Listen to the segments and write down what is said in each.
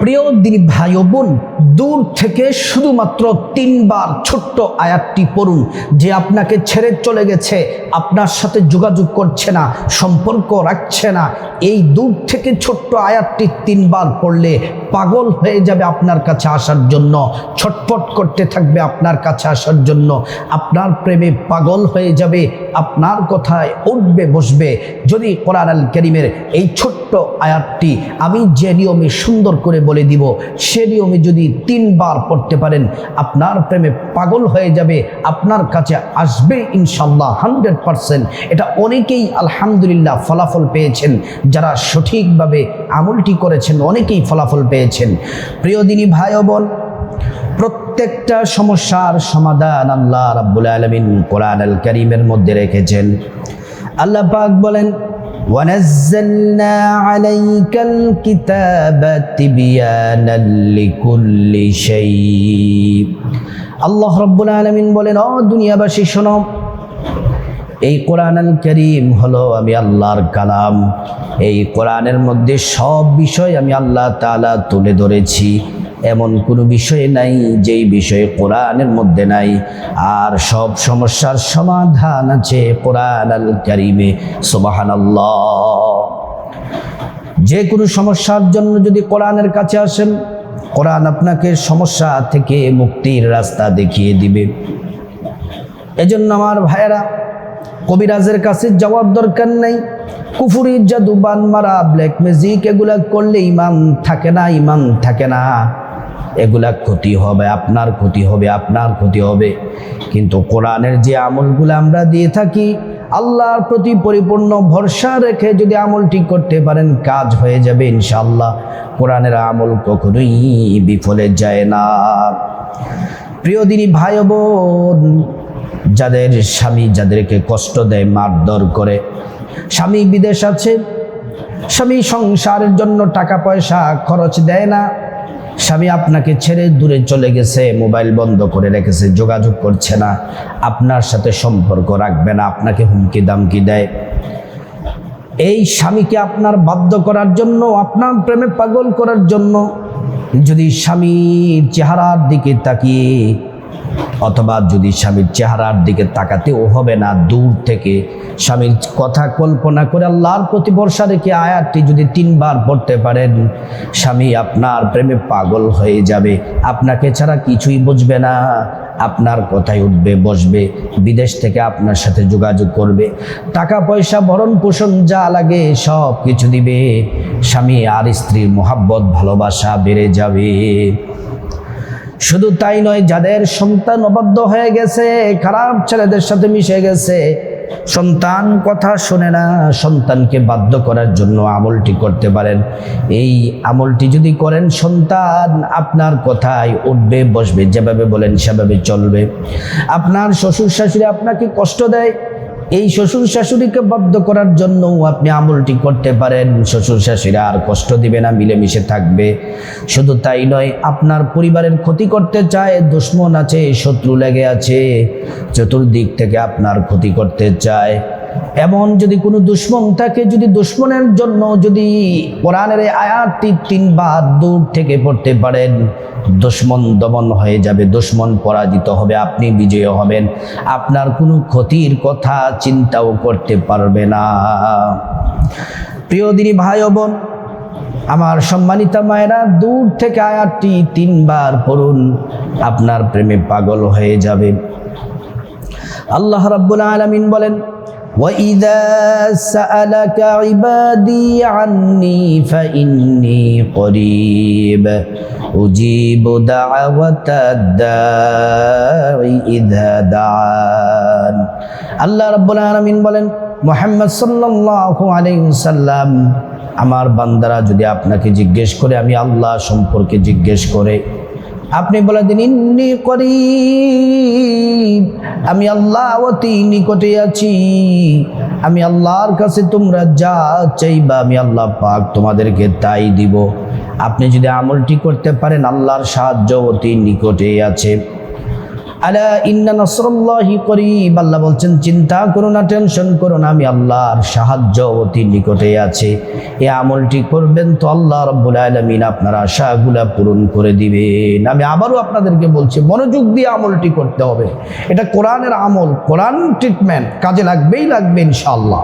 প্রিয় দিনী ভাই ও বোন, দূর থেকে শুধুমাত্র 3 বার ছোট্ট আয়াতটি পড়ুন। যে আপনাকে ছেড়ে চলে গেছে, আপনার সাথে যোগাযোগ করছে না, সম্পর্ক রাখছে না, এই দূর থেকে ছোট্ট আয়াতটি 3 বার পড়লে পাগল হয়ে যাবে আপনার কাছে আসার জন্য, ছটফট করতে থাকবে আপনার কাছে আসার জন্য, আপনার প্রেমে পাগল হয়ে যাবে, আপনার কথায় উঠবে বসবে। যদি কোরআন আল কারীমের এই ছোট্ট আয়াতটি আমি যে নিয়মে সুন্দর করে বলে দিব, সে নিয়মে যদি 3 বার পড়তে পারেন, আপনার প্রেমে পাগল হয়ে যাবে, আপনার কাছে আসবে ইনশাল্লাহ 100%। এটা অনেকেই আলহামদুলিল্লাহ ফলাফল পেয়েছেন, যারা সঠিকভাবে আমলটি করেছেন অনেকেই ফলাফল পেয়েছেন। প্রিয় দিনী ভাই ও বোন, প্রত্যেকটা সমস্যার সমাধান আল্লাহ রাব্বুল আলামিন কোরআন আল কারীমের মধ্যে রেখেছেন। আল্লাহ পাক বলেন, وَنَزَّلْنَا عَلَيْكَ الْكِتَابَ تِبْيَانًا لِكُلِّ شَيْءٍ। আল্লাহ রাব্বুল আলামিন বলেন, ও দুনিয়াবাসী শোনো, এই কোরআন আল কারীম হলো আমি আল্লাহর কালাম। এই কোরআনের মধ্যে সব বিষয় আমি আল্লাহ তাআলা তুলে ধরেছি। এমন কোনো বিষয় নাই যেই বিষয় কোরআনের মধ্যে নাই। আর সব সমস্যার সমাধান আছে কোরআন আল কারীমে। সুবহানাল্লাহ। যে কোনো সমস্যার জন্য যদি কোরআনের কাছে আসেন, কোরআন আপনাকে সমস্যা থেকে মুক্তির রাস্তা দেখিয়ে দিবে। এজন্য আমার ভাইয়েরা, কবিরাজের কাছে যাওয়ার দরকার নেই। কুফুরি, জাদু, বান মারা, ব্ল্যাক ম্যাজিক এগুলা করলে ইমান থাকে না, ইমান থাকে না। এগুলা ক্ষতি হবে, আপনার ক্ষতি হবে, আপনার ক্ষতি হবে। কিন্তু কোরআনের যে আমলগুলো আমরা দিয়ে থাকি, আল্লাহর প্রতি পরিপূর্ণ ভরসা রেখে যদি আমলটি করতে পারেন, কাজ হয়ে যাবে ইনশাআল্লাহ। কোরআনের আমল কখনোই বিফলে যায় না। প্রিয় দিনী ভাই ও বোন, যাদের স্বামী যাদেরকে কষ্ট দেয়, মারধর করে, স্বামী বিদেশ আছে, স্বামী সংসারের জন্য টাকা পয়সা খরচ দেয় না, স্বামী আপনাকে ছেড়ে দূরে চলে গেছে, মোবাইল বন্ধ করে রেখেছে, যোগাযোগ করছে না, আপনার সাথে সম্পর্ক রাখবে না, আপনাকে হুমকি দামকি দেয়। এই স্বামীকে আপনার বাধ্য করার জন্য, আপনার প্রেমে পাগল করার জন্য যদি স্বামীর চেহারার দিকে তাকিয়ে, অথবা যদি স্বামীর চেহারার দিকে তাকাতেও হবে না, দূর থেকে স্বামীর কথা কল্পনা করে আল্লাহর প্রতি ভরসা রেখে আয়াতটি যদি 3 বার পড়তে পারেন, স্বামী আপনার প্রেমে পাগল হয়ে যাবে, আপনাকে ছাড়া কিছুই বুঝবে না, আপনার কথায় উঠবে বসবে, বিদেশ থেকে আপনার সাথে যোগাযোগ করবে, টাকা পয়সা ভরণ পোষণ যা লাগে সব কিছু দিবে। স্বামী আর স্ত্রীর মোহাব্বত ভালোবাসা বেড়ে যাবে। শুধু তাই নয়, যাদের সন্তান অবাধ্য হয়ে গেছে, খারাপ ছেলেদের সাথে মিশে গেছে, সন্তান কথা শোনে না, সন্তানকে বাধ্য করার জন্য আমলটি করতে পারেন। এই আমলটি যদি করেন, সন্তান আপনার কথায় উঠবে বসবে, যেভাবে বলেন সেভাবে চলবে। আপনার শ্বশুর শাশুড়ি আপনাকে কষ্ট দেয়, এই শ্বশুর শাশুড়িকে বাধ্য করার জন্য আপনি আমলটি করতে পারেন। শ্বশুর শাশুড়ি আর কষ্ট দিবে না, মিলেমিশে থাকবে। শুধু তাই নয়, আপনার পরিবারের ক্ষতি করতে চায়, দুশমন আছে, শত্রু লেগে আছে, চতুর্দিক থেকে আপনার ক্ষতি করতে চায়। এমন যদি কোনো দুশমন থাকে, যদি দুশমনের জন্য যদি কোরআনের আয়াতটি 3 বার দূর থেকে পড়তে পারেন, দুশমন দমন হয়ে যাবে, দুশমন পরাজিত হবে, আপনি বিজয় হবেন, আপনার কোনো ক্ষতির কথা চিন্তাও করতে পারবে না। প্রিয় দিনী ভাই ও বোন, আমার সম্মানিতা মায়েরা, দূর থেকে আয়াতটি 3 বার পড়ুন, আপনার প্রেমে পাগল হয়ে যাবে। আল্লাহ রাব্বুল আলামিন বলেন, وَإِذَا سَأَلَكَ عِبَادِي عَنِّي فَإِنِّي قَرِيبٌ أُجِيبُ دَعْوَةَ الدَّاعِ إِذَا دَعَانِ। আল্লাহ রাব্বুল আলামিন বলেন, মুহাম্মদ সাল্লাল্লাহু আলাইহি ওয়াসাল্লাম, আমার বান্দারা যদি আপনাকে জিজ্ঞেস করে, আমি আল্লাহ সম্পর্কে জিজ্ঞেস করে, আপনি বলে দিন, ইন্নী করিব, আমি আল্লাহ অতি নিকটে আছি, আমি আল্লাহর কাছে তোমরা যা চাইবা আমি আল্লাহ পাক তোমাদেরকে তাই দিব। আপনি যদি আমলটি করতে পারেন, আল্লাহর সাহায্য অতি নিকটে আছে। আলা ইন্না নাসরাল্লাহি করিব, আল্লাহ বলছেন চিন্তা করো না, টেনশন করো না, আমি আল্লাহর সাহায্য অতি নিকটে আছে। এই আমলটি করবেন তো আল্লাহ রাব্বুল আলামিন আপনার আশাগুলা পূরণ করে দিবেন। আমি আবারও আপনাদেরকে বলছি, মনোযোগ দিয়ে আমলটি করতে হবে। এটা কোরআনের আমল, কোরআন ট্রিটমেন্ট, কাজে লাগবেই লাগবে ইনশাআল্লাহ।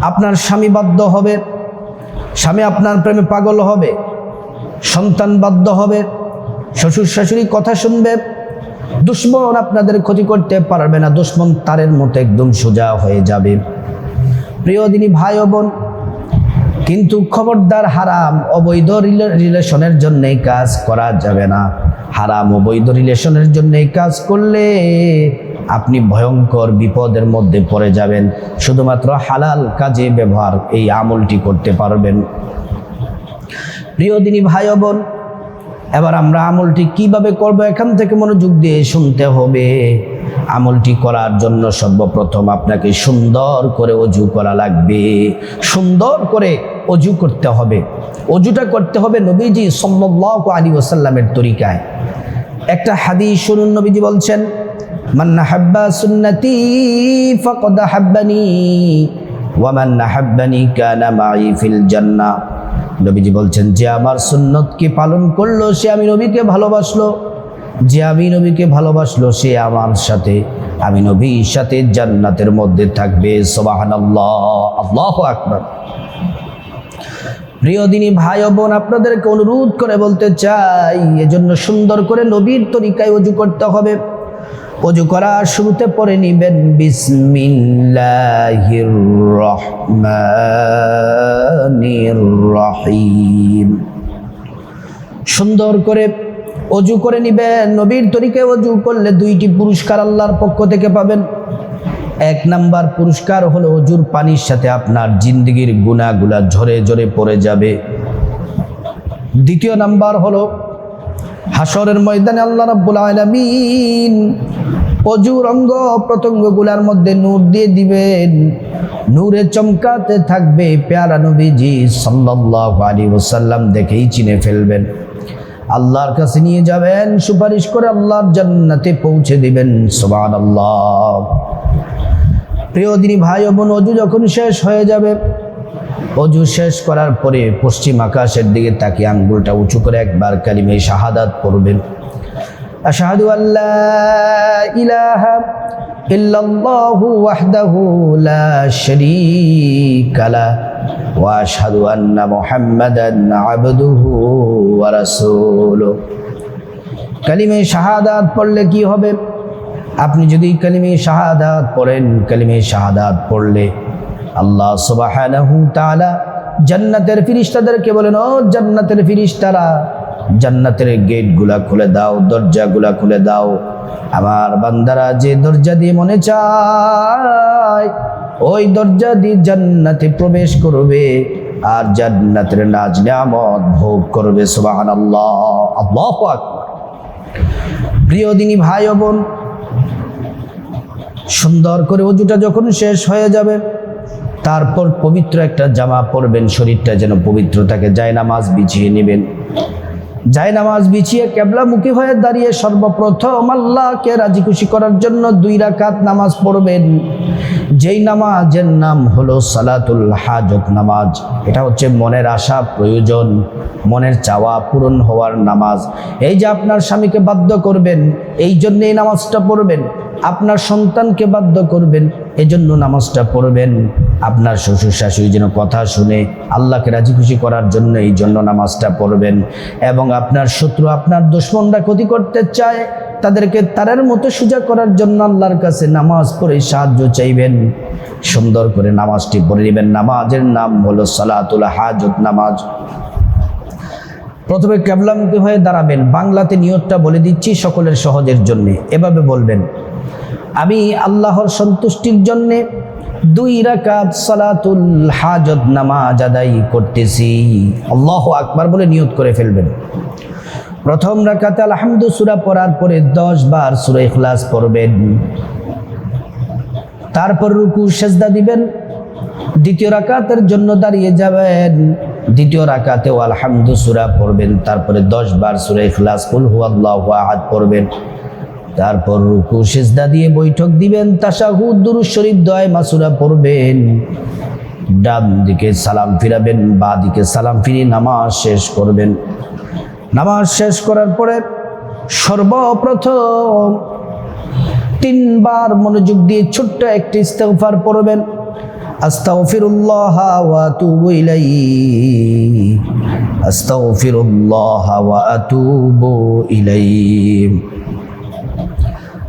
আপনার স্বামী বাধ্য হবে, স্বামী আপনার প্রেমে পাগল হবে, সন্তান বাধ্য হবে, শ্বশুর শাশুড়ি কথা শুনবে, দুশ্মন আপনাদের ক্ষতি করতে পারবে না, দুশ্মন তারের মতো একদম সোজা হয়ে যাবে। প্রিয় দিনী ভাই ও বোন, কিন্তু খবরদার হারাম অবৈধ রিলেশনের জন্য এই কাজ করা যাবে না। হারাম অবৈধ রিলেশনের জন্য এই কাজ করলে আপনি ভয়ঙ্কর বিপদের মধ্যে পড়ে যাবেন। শুধুমাত্র হালাল কাজে ব্যবহার এই আমলটি করতে পারবেন। প্রিয় দিনী ভাই ও বোন, এবার আমরা আমলটি কিভাবে করব এখান থেকে মনোযোগ দিয়ে শুনতে হবে। আমলটি করার জন্য সর্বপ্রথম আপনাকে সুন্দর করে অজু করা লাগবে, সুন্দর করে অজু করতে হবে। অজুটা করতে হবে নবীজি সাল্লাল্লাহু আলাইহি ওয়াসাল্লামের তরিকায়। একটা হাদিস শুনুন, নবীজি বলছেন, মান হাব্বা সুন্নতি ফাকাদ হাব্বানি ওয়া মান হাব্বানি কানা মাই ফিল জান্নাহ। নবীজি বলছেন, যে আমার সুন্নতকে পালন করলো সে আমি নবীকে ভালোবাসলো, যে আমি নবীকে ভালোবাসলো সে আমার সাথে, আমি নবীর সাথে জান্নাতের মধ্যে থাকবে। সুবহানাল্লাহ, আল্লাহু আকবার। প্রিয় দিনী ভাই ও বোন, আপনাদেরকে অনুরোধ করে বলতে চাই, এজন্য সুন্দর করে নবীর তরিকায় অজু করতে হবে। অজু করার শুরুতে পড়ে নিবেন বিসমিল্লাহির রহমানির রহিম। সুন্দর করে অজু করে নিবেন। নবীর তরিকায় অজু করলে দুইটি পুরস্কার আল্লাহর পক্ষ থেকে পাবেন। এক নাম্বার পুরস্কার হলো অজুর পানির সাথে আপনার জিন্দেগির গুনাহগুলা ঝরে ঝরে পড়ে যাবে। দ্বিতীয় নাম্বার হলো হাসরের ময়দানে আল্লাহ রাব্বুল আলামিন অজুর অঙ্গ প্রত্যঙ্গগুলার মধ্যে নূর দিয়ে দিবেন, নূরে চমকাতে থাকবে। পেয়ারা নবীজি সাল্লাল্লাহু আলাইহি ওয়াসাল্লাম দেখেই চিনে ফেলবেন, আল্লাহর কাছে নিয়ে যাবেন, সুপারিশ করে আল্লাহর জান্নাতে পৌঁছে দিবেন। সুবহানাল্লাহ। প্রিয় দিনী ভাই ও বোন, অজু যখন শেষ হয়ে যাবে, অজু শেষ করার পরে পশ্চিম আকাশের দিকে তাকিয়ে আঙ্গুলটা উঁচু করে একবার কালিমে শাহাদাত পড়বেন। আশহাদু আল্লা ইলাহা ইল্লাল্লাহু ওয়াহদাহু লা শারীকা লাহু ওয়া আশহাদু আন্না মুহাম্মাদান আবদুহু ওয়া রাসূলুহু। কালিমে শাহাদাত পড়লে কি হবে? আপনি যদি কালিমে শাহাদাত পড়েন, কালিমে শাহাদাত পড়লে আল্লাহ সুবহানাহু তাআলা জান্নাতের ফেরেশতাদেরকে বলেন, ও জান্নাতের ফেরেশতারা, জান্নাতের গেটগুলা খুলে দাও, দরজাগুলা খুলে দাও। আমার বান্দারা যে দরজা দিয়ে মনে চায় ওই দরজা দিয়ে জান্নাতে প্রবেশ করবে আর জান্নাতের নাজ নিয়ামত ভোগ করবে। সুবহানাল্লাহ, আল্লাহু আকবার। প্রিয় দিনী ভাই ও বোন, সুন্দর করে অজুটা যখন শেষ হয়ে যাবে, তারপর পবিত্র একটা জামা পরবেন, শরীরটা যেন পবিত্র থাকে। জায়নামাজ বিছিয়ে নেবেন। জায়নামাজ বিছিয়ে কিবলামুখী হয়ে দাঁড়িয়ে সর্বপ্রথম আল্লাহকে রাজি খুশি করার জন্য 2 রাকাত নামাজ পড়বেন, যেই নামাজের নাম হলো সালাতুল হাজত নামাজ। এটা হচ্ছে মনের আশা প্রয়োজন, মনের চাওয়া পূরণ হওয়ার নামাজ। এই যে আপনার স্বামীকে বাধ্য করবেন, এই জন্য এই নামাজটা পড়বেন। আপনার সন্তানকে বাধ্য করবেন, এজন্য নামাজটা পড়বেন। আপনার শ্বশুর শাশুড়ি যেন কথা শুনে আল্লাহকে রাজি খুশি করার জন্য এই জন্য নামাজটা পড়বেন। এবং আপনার শত্রু, আপনার দুশমনরা ক্ষতি করতে চায়, তাদেরকে তারের মতো সোজা করার জন্য আল্লাহর কাছে নামাজ পড়ে সাহায্য চাইবেন। সুন্দর করে নামাজটি পড়ে নেবেন। নামাজের নাম হলো সালাতুল হাজত নামাজ। প্রথমে কিবলামুখী হয়ে দাঁড়াবেন। বাংলাতে নিয়তটা বলে দিচ্ছি সকলের সহজের জন্য। এভাবে বলবেন, আমি আল্লাহর সন্তুষ্টির জন্যে 2 রাকাত সালাতুল হাজত নামাজ আদায় করতেছি। আল্লাহু আকবার বলে নিয়ত করে ফেলবেন। প্রথম রাকাতে আলহামদু সূরা পড়ার পরে 10 বার সূরা ইখলাস পড়বেন। তারপর রুকু সিজদা দিবেন। দ্বিতীয় রাকাতের জন্য দাঁড়িয়ে যাবেন। দ্বিতীয় রাকাতেও আলহামদু সূরা পড়বেন। তারপরে 10 বার সূরা ইখলাস, কুল হুয়াল্লাহু আহাদ পড়বেন। তারপর রুকু সিজদা দিয়ে বৈঠক দিবেন, তাশাহুদ দুরূদ শরীফ দোয়া মাসুরা পড়বেন, ডান দিকে সালাম ফিরাবেন, বাঁ দিকে সালাম ফিরিয়ে নামাজ শেষ করবেন। নামাজ শেষ করার পরে সর্বপ্রথম 3 বার মনোযোগ দিয়ে ছোট্ট একটি ইস্তিগফার পড়বেন, আস্তাগফিরুল্লাহ ওয়া আতুবু ইলাইহি, আস্তাগফিরুল্লাহ ওয়া আতুবু ইলাইহি,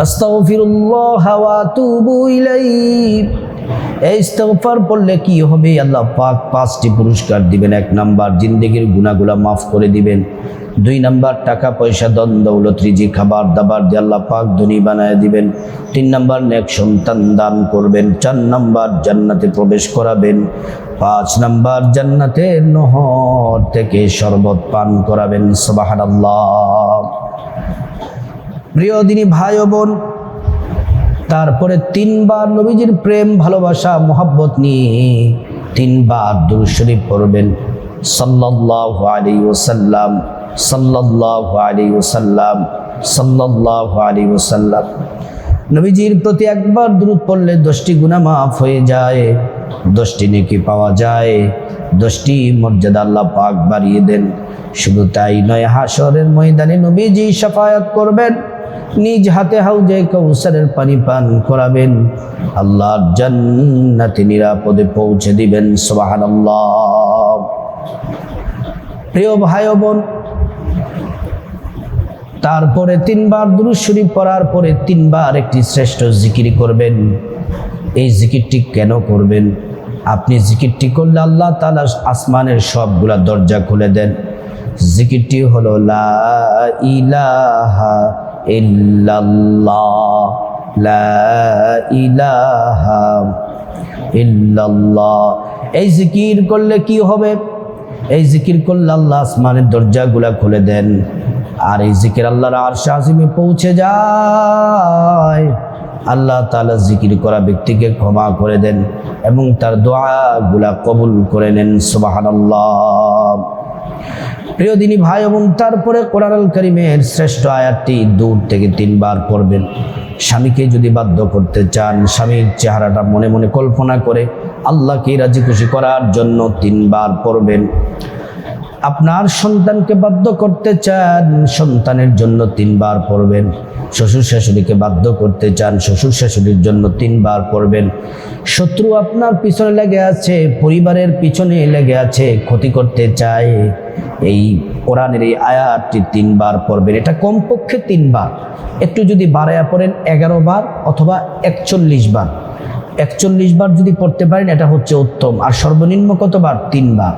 আস্তাগফিরুল্লাহ ওয়া আতুবু ইলাইহি। এই ইস্তিগফার পড়লে কি হবে? আল্লাহ পাক 5টি পুরস্কার দিবেন। 1 নাম্বার জিন্দেগির গুনাহগুলো মাফ করে দিবেন। 2 নাম্বার টাকা পয়সা ধন দৌলত রিজিক খাবার দাবার দিয়ে আল্লাহ পাক ধনী বানায় দিবেন। 3 নাম্বার নেক সন্তান দান করবেন। 4 নাম্বার জান্নাতে প্রবেশ করাবেন। 5 নাম্বার জান্নাতের নহর থেকে শরবত পান করাবেন। সুবহানাল্লাহ। প্রিয় দিনী ভাই ও বোন, তারপরে 3 বার নবীজির প্রেম ভালোবাসা মোহাব্বত নিয়ে 3 বার দুরূদ শরীফ পড়বেন, সাল্লাল্লাহু আলাইহি ওয়াসাল্লাম, সাল্লাল্লাহু আলাইহি ওয়াসাল্লাম, সাল্লাল্লাহু আলাইহি ওয়াসাল্লাম। নবীজির প্রতি একবার দুরূদ পড়লে 10টি গুনাহ মাফ হয়ে যায়, 10টি নেকি পাওয়া যায়, 10টি মর্যাদা আল্লাহ পাক বাড়িয়ে দেন। শুধু তাই নয়, হাশরের ময়দানে নবীজি শাফায়াত করবেন, নিজ হাতে হাউজে কাউসারের পানি পান করাবেন, আল্লাহর জান্নাতে নিরাপদে পৌঁছে দিবেন। সুবহানাল্লাহ। প্রিয় ভাই ও বোন, তারপরে 3 বার দুরূদ শরীফ পড়ার পরে 3 বার একটি শ্রেষ্ঠ জিকির করবেন। এই জিকিরটি কেন করবেন? আপনি জিকিরটি করলে আল্লাহ তাআলা আসমানের সবগুলা দরজা খুলে দেন। জিকিরটি হলো লা ইলাহা ইল্লাল্লাহ, লা ইলাহা ইল্লাল্লাহ। এই জিকির করলে কি হবে? এই জিকির করলে আল্লাহ আসমানের দরজাগুলা খুলে দেন, আর এই জিকির আল্লাহর আরশ আজিমে পৌঁছে যায়। আল্লাহ তাআলা জিকির করা ব্যক্তিকে ক্ষমা করে দেন এবং তার দোয়াগুলা কবুল করে নেন। সুবহানাল্লাহ। প্রিয় দিনী ভাই বোন, তারপরে কোরআনুল কারীমের শ্রেষ্ঠ আয়াতটি দূর থেকে 3 বার পড়বেন। স্বামীকে যদি বাধ্য করতে চান, স্বামীর চেহারাটা মনে মনে কল্পনা করে আল্লাহকে রাজি খুশি করার জন্য 3 বার পড়বেন। আপনার সন্তানকে বাধ্য করতে চান, সন্তানের জন্য 3 বার পড়বেন। শ্বশুর শাশুড়িকে বাধ্য করতে চান, শ্বশুর শাশুড়ির জন্য 3 বার পড়বেন। শত্রু আপনার পিছনে লেগে আছে, পরিবারের পিছনে লেগে আছে, ক্ষতি করতে চায়, এই কোরআনের এই আয়াতটি 3 বার পড়বেন। এটা কমপক্ষে 3 বার, একটু যদি বাড়ায়া পড়েন 11 বার অথবা 41 বার। 41 বার যদি পড়তে পারেন এটা হচ্ছে উত্তম। আর সর্বনিম্ন কতবার? 3 বার।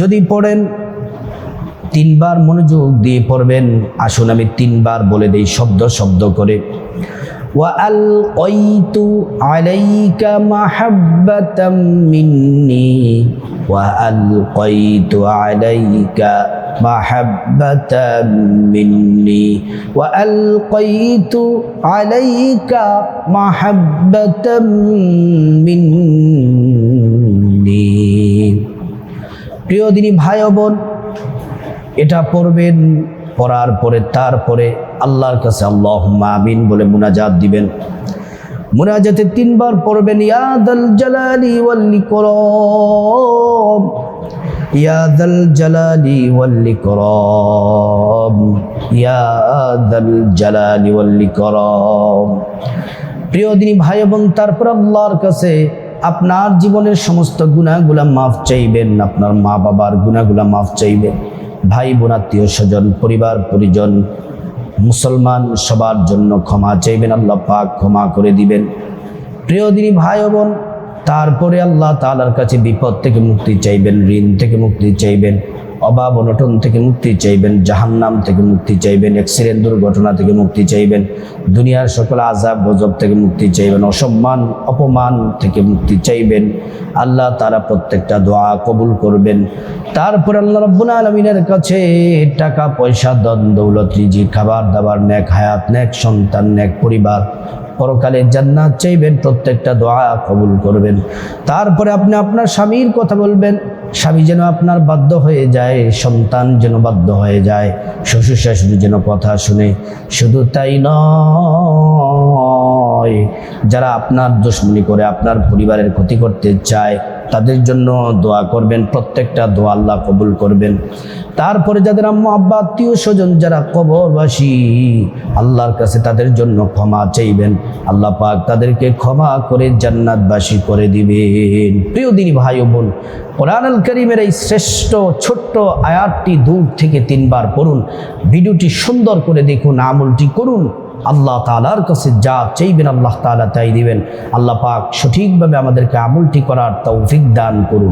যদি পড়েন 3 বার মনোযোগ দিয়ে পড়বেন। আসুন আমি 3 বার বলে দেই শব্দ শব্দ করে। ওয়া আলকাইতু আলাইকা মাহাব্বাতাম মিন্নি, ওয়া আলকাইতু আলাইকা মাহাব্বাতাম মিন্নি, ওয়া আলকাইতু আলাইকা মাহাব্বাতাম মিন্নি। প্রিয় দিনী ভাই ও বোন, এটা পড়বেন। পড়ার পরে তারপরে আল্লাহর কাছে আল্লাহুম্মা আমিন বলে মুনাজাত দিবেন। মুনাজাতে 3 বার পড়বেন, ইয়া দাল জালালি ওয়াল ইকরাম, ইয়া দাল জালালি ওয়াল ইকরাম, ইয়া দাল জালালি ওয়াল ইকরাম। প্রিয় দিনী ভাই এবং তারপর আল্লাহর কাছে আপনার জীবনের সমস্ত গুনাহগুলা মাফ চাইবেন, আপনার মা বাবার গুনাহগুলা মাফ চাইবেন, ভাই বোন আত্মীয় স্বজন পরিবার পরিজন মুসলমান সবার জন্য ক্ষমা চাইবেন, আল্লাহ পাক ক্ষমা করে দিবেন। প্রিয় দিনী ভাই বোন, তারপরে আল্লাহ তাআলার কাছে বিপদ থেকে মুক্তি চাইবেন, ঋণ থেকে মুক্তি চাইবেন, অভাব অনটন থেকে মুক্তি চাইবেন, জাহান্নাম থেকে মুক্তি চাইবেন, অ্যাক্সিডেন্ট দুর্ঘটনা থেকে মুক্তি চাইবেন, দুনিয়ার সকল আযাব গজব থেকে মুক্তি চাইবেন, অসম্মান অপমান থেকে মুক্তি চাইবেন। আল্লাহ তাআলা প্রত্যেকটা দোয়া কবুল করবেন। তারপর আল্লাহ রাব্বুল আলামিনের কাছে টাকা পয়সা ধন দৌলত রিজিক খাবার দাবার নেক হায়াত নেক সন্তান নেক পরিবার পরকালে জান্নাত চাইবেন, প্রত্যেকটা দোয়া কবুল করবেন। তারপরে আপনি আপনার স্বামীর কথা বলবেন, স্বামী যেন আপনার বাধ্য হয়ে যায়, সন্তান যেন বাধ্য হয়ে যায়, শ্বশুর শাশুড়ি যেন কথা শুনে। শুধু তাই নয়, যারা আপনার দুশমনি করে আপনার পরিবারের ক্ষতি করতে চায় তাদের জন্য দোয়া করবেন, প্রত্যেকটা দোয়া আল্লাহ কবুল করবেন। তারপরে যাদের আম্মা আব্বা আত্মীয় স্বজন যারা কবরবাসী, আল্লাহর কাছে তাদের জন্য ক্ষমা চাইবেন, আল্লাহ পাক তাদেরকে ক্ষমা করে জান্নাতবাসী করে দিবেন। প্রিয় দিনী ভাই ও বোন, কোরআনুল কারীমের এই শ্রেষ্ঠ ছোট্ট আয়াতটি 2 থেকে 3 বার পড়ুন, ভিডিওটি সুন্দর করে দেখুন, আমলটি করুন। আল্লাহ তাআলার কাছে যা চাইবেন আল্লাহ তাআলা তাই দিবেন। আল্লাহ পাক সঠিকভাবে আমাদেরকে আমলটি করার তৌফিক দান করুন।